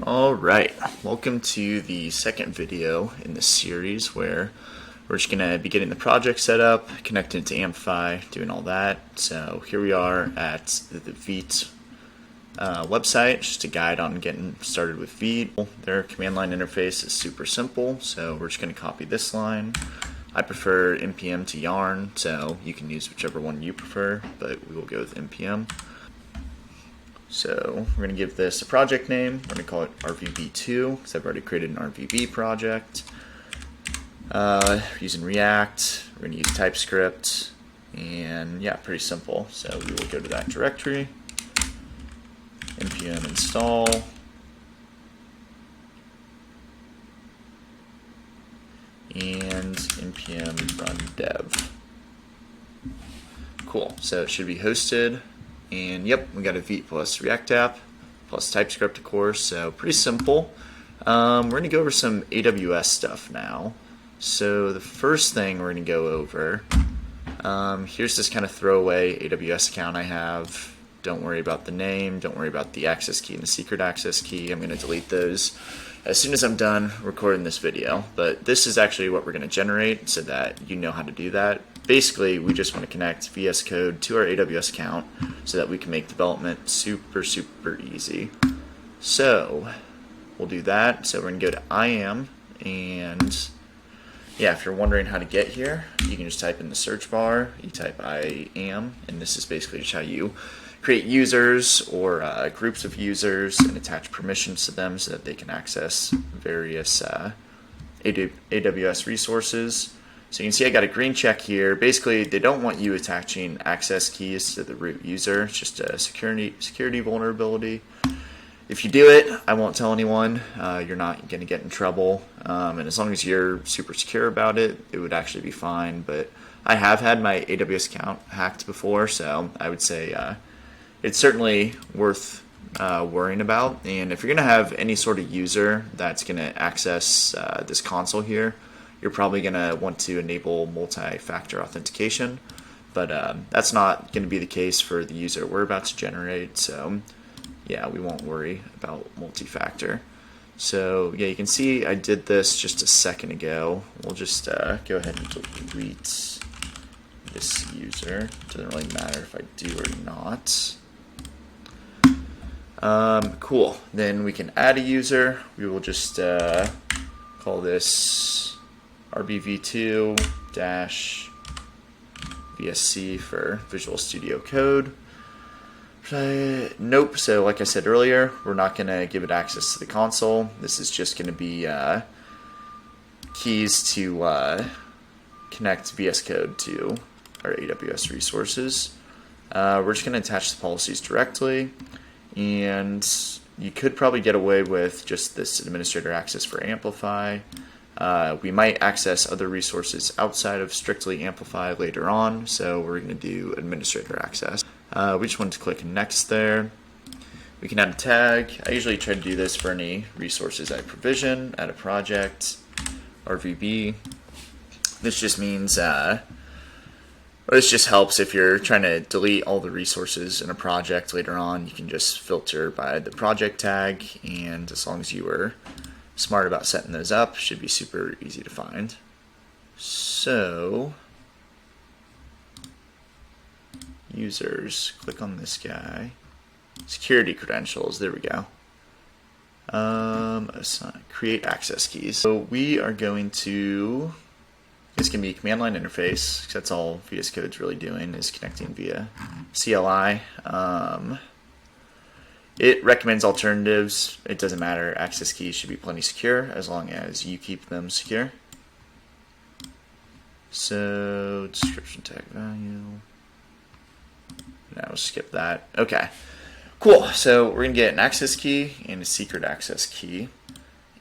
Alright, welcome to the second video in this series where we're just going to be getting the project set up, connecting it to Amplify, doing all that. So here we are at the Vite website, just a guide on getting started with Vite. Their command line interface is super simple, so we're just going to copy this line. I prefer npm to yarn, so you can use whichever one you prefer, but we will go with npm. So we're going to give this a project name. We're going to call it RVB2 because I've already created an RVB project. Using React, we're going to use Typescript, and yeah, pretty simple. So we will go to that directory, npm install, and npm run dev. Cool, so it should be hosted. And yep, we got a Vite plus React app, plus TypeScript, of course, so pretty simple. We're going to go over some AWS stuff now. So the first thing we're going to go over, here's this kind of throwaway AWS account I have. Don't worry about the name, don't worry about the access key and the secret access key. I'm going to delete those as soon as I'm done recording this video. But this is actually what we're going to generate so that you know how to do that. Basically, we just want to connect VS Code to our AWS account so that we can make development super easy. So we'll do that. So we're going to go to IAM, and yeah, if you're wondering how to get here, you can just type in the search bar, you type IAM, and this is basically just how you create users or groups of users and attach permissions to them so that they can access various AWS resources. So you can see I got a green check here. Basically, they don't want you attaching access keys to the root user. It's just a security vulnerability. If you do it, I won't tell anyone. You're not going to get in trouble. And as long as you're super secure about it, it would actually be fine. But I have had my AWS account hacked before, so I would say it's certainly worth worrying about. And if you're going to have any sort of user that's going to access this console here, you're probably going to want to enable multi-factor authentication, but that's not going to be the case for the user we're about to generate, so yeah, we won't worry about multi-factor. So yeah, you can see I did this just a second ago. We'll just go ahead and delete this user. It doesn't really matter if I do or not. Cool, then we can add a user. We will just call this RBV2-VSC for Visual Studio Code. Nope, so like I said earlier, we're not going to give it access to the console. This is just going to be keys to connect VS Code to our AWS resources. We're just going to attach the policies directly, and you could probably get away with just this administrator access for Amplify. We might access other resources outside of strictly Amplify later on, so we're going to do administrator access. We just want to click next there. We can add a tag. I usually try to do this for any resources I provision, add a project, RVB. This just means, this just helps if you're trying to delete all the resources in a project later on. You can just filter by the project tag, and as long as you were smart about setting those up, should be super easy to find. So users, click on this guy, security credentials, there we go. Assign, create access keys. So we are going to, this can be command line interface, because that's all VS Code's really doing, is connecting via CLI. It recommends alternatives. It doesn't matter. Access keys should be plenty secure as long as you keep them secure. So description tag value. Now we'll skip that. Okay, cool. So we're going to get an access key and a secret access key.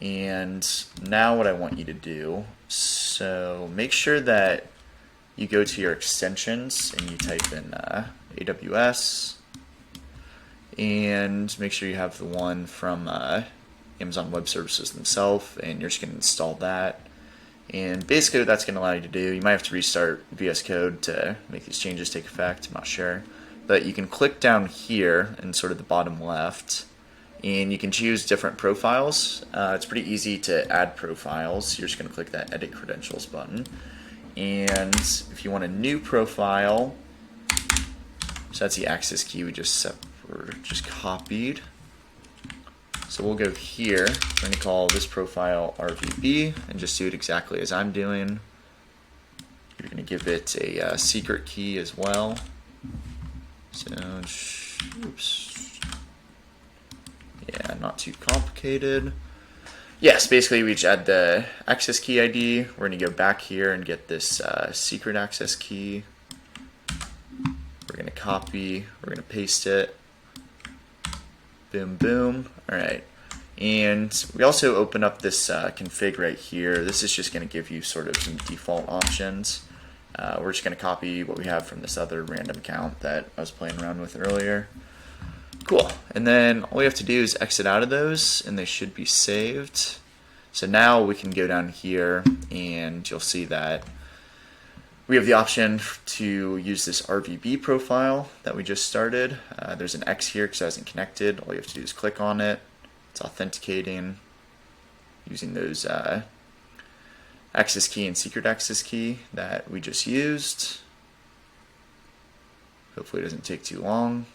And now what I want you to do, so make sure that you go to your extensions and you type in AWS. And make sure you have the one from Amazon Web Services themselves, and you're just going to install that. And basically what that's going to allow you to do, you might have to restart VS Code to make these changes take effect, I'm not sure. But you can click down here in sort of the bottom left, and you can choose different profiles. It's pretty easy to add profiles. You're just going to click that Edit Credentials button. And if you want a new profile, so that's the access key we just copied. So we'll go here. We're going to call this profile RVB and just do it exactly as I'm doing. You're going to give it a secret key as well. So, oops. Yeah, not too complicated. Yes, basically we just add the access key ID. We're going to go back here and get this secret access key. We're going to copy, we're going to paste it. Boom, boom. All right. And we also open up this config right here. This is just going to give you sort of some default options. We're just going to copy what we have from this other random account that I was playing around with earlier. Cool. And then all we have to do is exit out of those, and they should be saved. So now we can go down here, and you'll see that we have the option to use this RVB profile that we just started. There's an X here because it hasn't connected. All you have to do is click on it. It's authenticating using those access key and secret access key that we just used. Hopefully it doesn't take too long.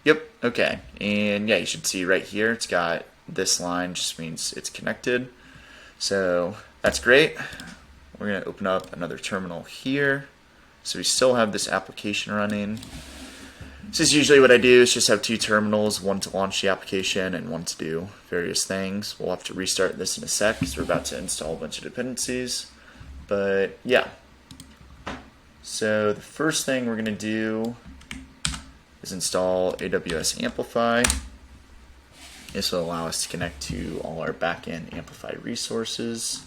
Yep, okay. And yeah, you should see right here, it's got this line, just means it's connected. So that's great. We're going to open up another terminal here. So we still have this application running. This is usually what I do, is just have two terminals, one to launch the application and one to do various things. We'll have to restart this in a sec because we're about to install a bunch of dependencies. But yeah. So the first thing we're going to do is install AWS Amplify. This will allow us to connect to all our backend Amplify resources.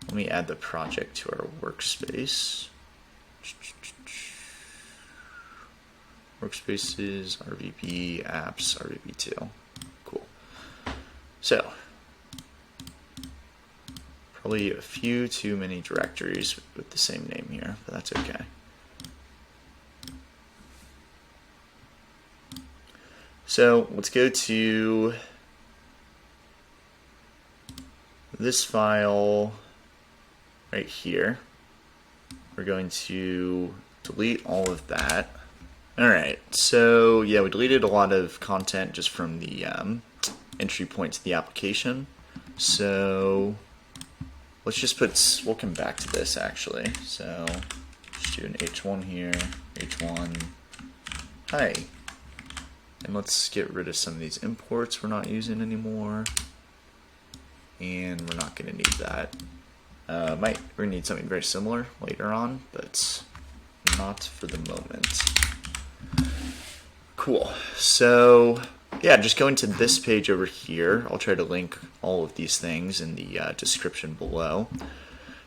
Let me add the project to our workspace. Workspaces, RVB, apps, RVB2. Cool. So, probably a few too many directories with the same name here, but that's okay. So let's go to this file right here. We're going to delete all of that. Alright, so yeah, we deleted a lot of content just from the entry point to the application. So let's just we'll come back to this actually. So just do an H1 here, H1, hi. And let's get rid of some of these imports we're not using anymore. And we're not going to need that. We're going to need something very similar later on, but not for the moment. Cool. So yeah, just going to this page over here. I'll try to link all of these things in the description below.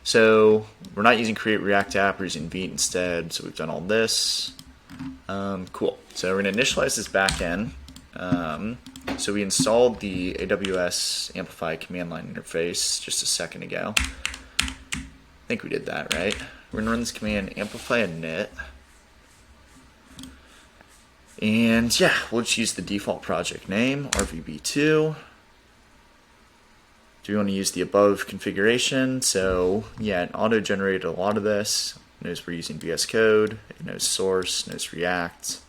So we're not using Create React App, we're using Vite instead. So we've done all this. Cool. So we're going to initialize this backend. So we installed the AWS Amplify command line interface just a second ago. I think we did that, right? We're going to run this command amplify init. And yeah, we'll just use the default project name, RVB2. Do we want to use the above configuration? So yeah, it auto-generated a lot of this. It knows we're using VS Code. It knows source, knows React.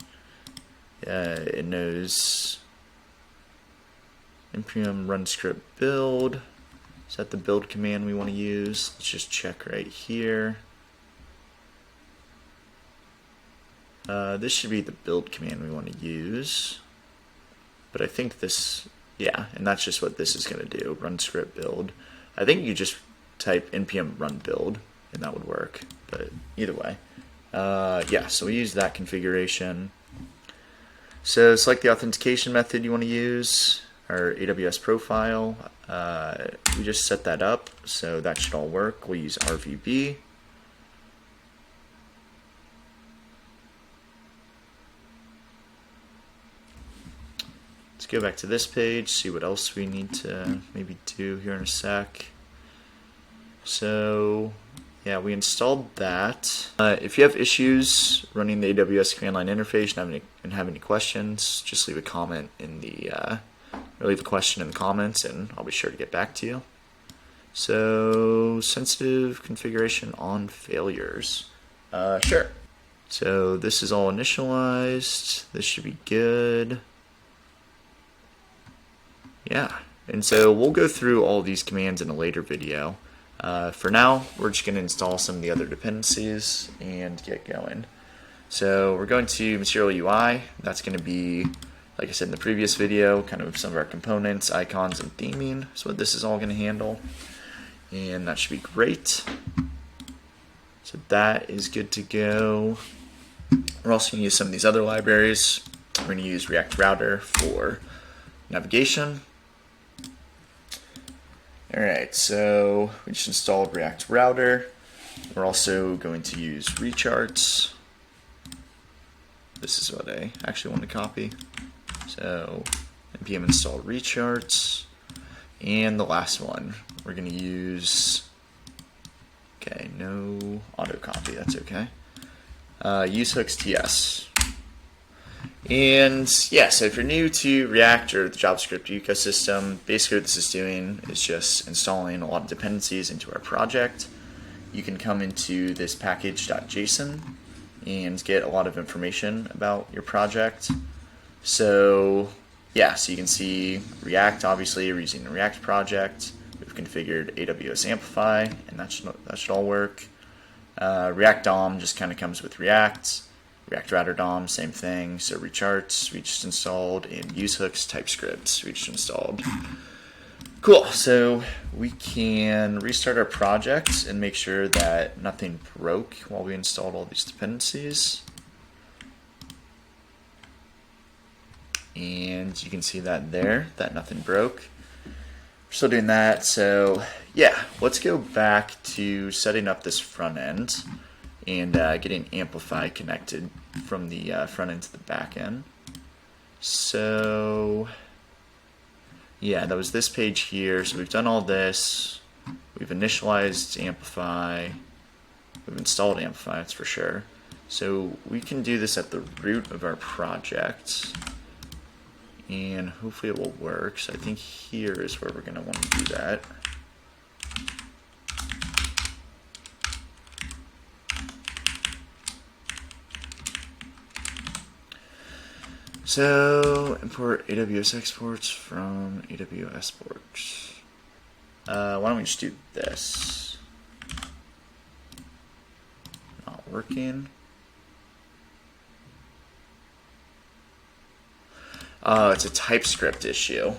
It knows npm run script build. Is that the build command we want to use? Let's just check right here. This should be the build command we want to use. But I think this, yeah, and that's just what this is going to do, run script build. I think you just type npm run build and that would work, but either way. Yeah, so we use that configuration. So select the authentication method you want to use, our AWS profile. We just set that up, so that should all work. We'll use RVB. Let's go back to this page, see what else we need to maybe do here in a sec. So yeah, we installed that. If you have issues running the AWS command line interface and have any questions, just leave a comment in the or leave a question in the comments, and I'll be sure to get back to you. So, sensitive configuration on failures. Sure. So this is all initialized. This should be good. Yeah, and so we'll go through all these commands in a later video. For now, we're just going to install some of the other dependencies and get going. So we're going to Material UI. That's going to be, like I said in the previous video, kind of some of our components, icons, and theming is what this is all going to handle. And that should be great. So that is good to go. We're also going to use some of these other libraries. We're going to use React Router for navigation. Alright, so we just installed React Router. We're also going to use Recharts. This is what I actually want to copy. So npm install Recharts. And the last one, we're going to use, okay, no auto copy, that's okay. useHooks TS. And yeah, so if you're new to React or the JavaScript ecosystem, basically what this is doing is just installing a lot of dependencies into our project. You can come into this package.json and get a lot of information about your project. So yeah, so you can see React, obviously we're using the React project. We've configured AWS Amplify, and that should all work. React DOM just kind of comes with React. React Router DOM, same thing. So Recharts, we just installed, and useHooks Typescript, we just installed. Cool, so we can restart our project and make sure that nothing broke while we installed all these dependencies. And you can see that there, that nothing broke. We're still doing that, so yeah, let's go back to setting up this front end and getting Amplify connected from the front end to the back end. So yeah, that was this page here. So we've done all this. We've initialized Amplify. We've installed Amplify, that's for sure. So we can do this at the root of our project. And hopefully it will work. So I think here is where we're going to want to do that. So import AWS exports from aws-exports. Why don't we just do this? Not working. It's a TypeScript issue.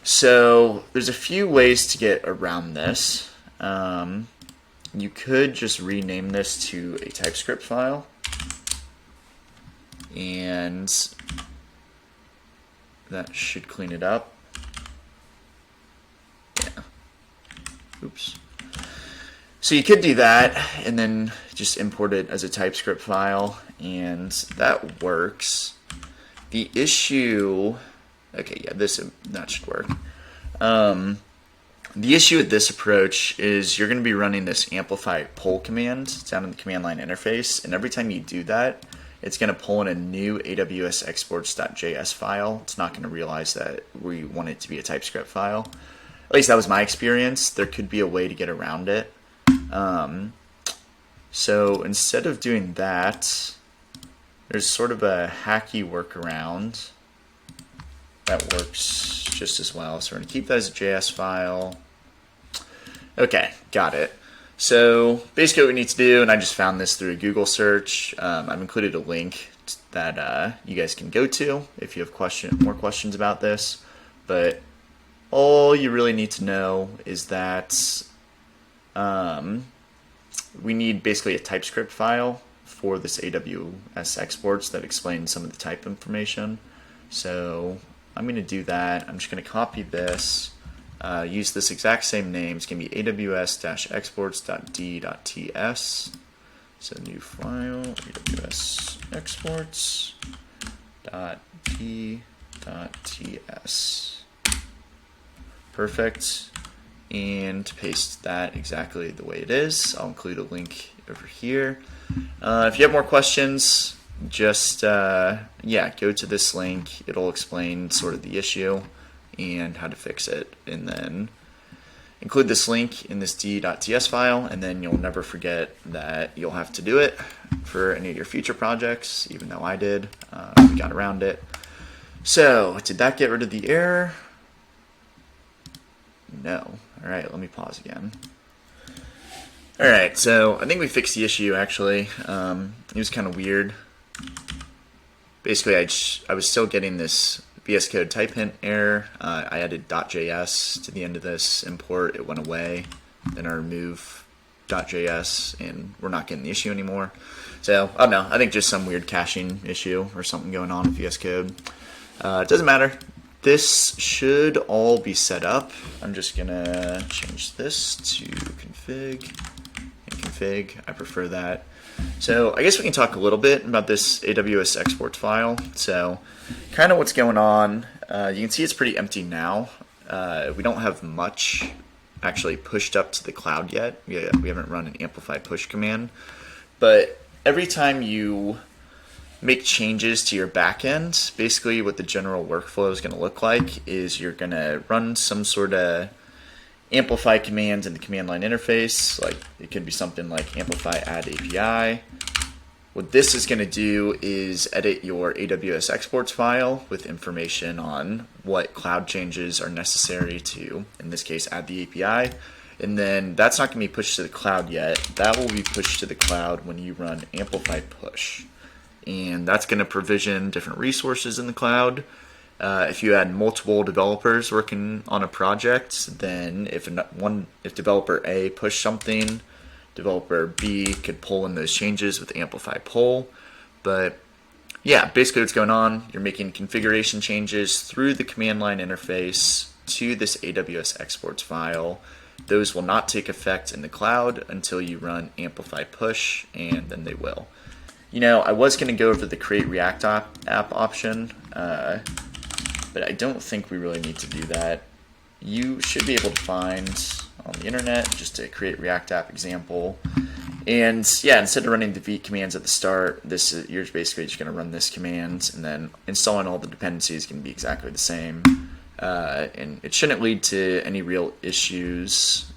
So there's a few ways to get around this. You could just rename this to a TypeScript file, and that should clean it up. Yeah. Oops. So you could do that and then just import it as a TypeScript file, and that works. The issue, okay, yeah, that should work. The issue with this approach is you're going to be running this amplify pull command down in the command line interface, and every time you do that, it's going to pull in a new aws-exports.js file. It's not going to realize that we want it to be a TypeScript file. At least that was my experience. There could be a way to get around it. So instead of doing that, there's sort of a hacky workaround that works just as well. So we're going to keep that as a JS file. Okay, got it. So basically what we need to do, and I just found this through a Google search, I've included a link that you guys can go to if you have more questions about this. But all you really need to know is that we need basically a TypeScript file for this AWS exports that explains some of the type information. So I'm going to do that. I'm just going to copy this, use this exact same name. It's going to be aws-exports.d.ts. So new file, aws-exports.d.ts. Perfect. and paste that exactly the way it is. I'll include a link over here. If you have more questions, just yeah, go to this link. It'll explain sort of the issue and how to fix it, and then include this link in this d.ts file, and then you'll never forget that you'll have to do it for any of your future projects, even though I did. We got around it. So, did that get rid of the error? No. All right, let me pause again. All right, so I think we fixed the issue, actually. It was kind of weird. Basically, I was still getting this VS Code type hint error. I added .js to the end of this import. It went away. Then I removed .js, and we're not getting the issue anymore. So, I don't know. I think just some weird caching issue or something going on with VS Code. It doesn't matter. This should all be set up. I'm just going to change this to config and config. I prefer that. So I guess we can talk a little bit about this AWS exports file. So kind of what's going on. You can see it's pretty empty now. We don't have much actually pushed up to the cloud yet. We haven't run an amplify push command. But every time you make changes to your backend, basically what the general workflow is going to look like is you're going to run some sort of amplify command in the command line interface. Like it could be something like amplify add API. What this is going to do is edit your AWS exports file with information on what cloud changes are necessary to, in this case, add the API. And then that's not going to be pushed to the cloud yet. That will be pushed to the cloud when you run amplify push. And that's going to provision different resources in the cloud. If you had multiple developers working on a project, then if developer A pushed something, developer B could pull in those changes with amplify pull. But yeah, basically what's going on, you're making configuration changes through the command line interface to this AWS exports file. Those will not take effect in the cloud until you run amplify push, and then they will. You know, I was going to go over the create react app option, but I don't think we really need to do that. You should be able to find on the internet just a create react app example. And yeah, instead of running the Vite commands at the start, you're basically just going to run this command, and then installing all the dependencies can be exactly the same. And it shouldn't lead to any real issues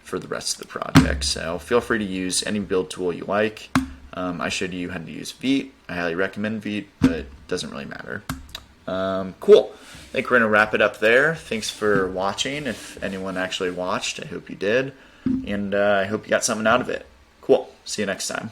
for the rest of the project. So feel free to use any build tool you like. I showed you how to use Vite. I highly recommend Vite, but it doesn't really matter. Cool. I think we're going to wrap it up there. Thanks for watching. If anyone actually watched, I hope you did. And I hope you got something out of it. Cool. See you next time.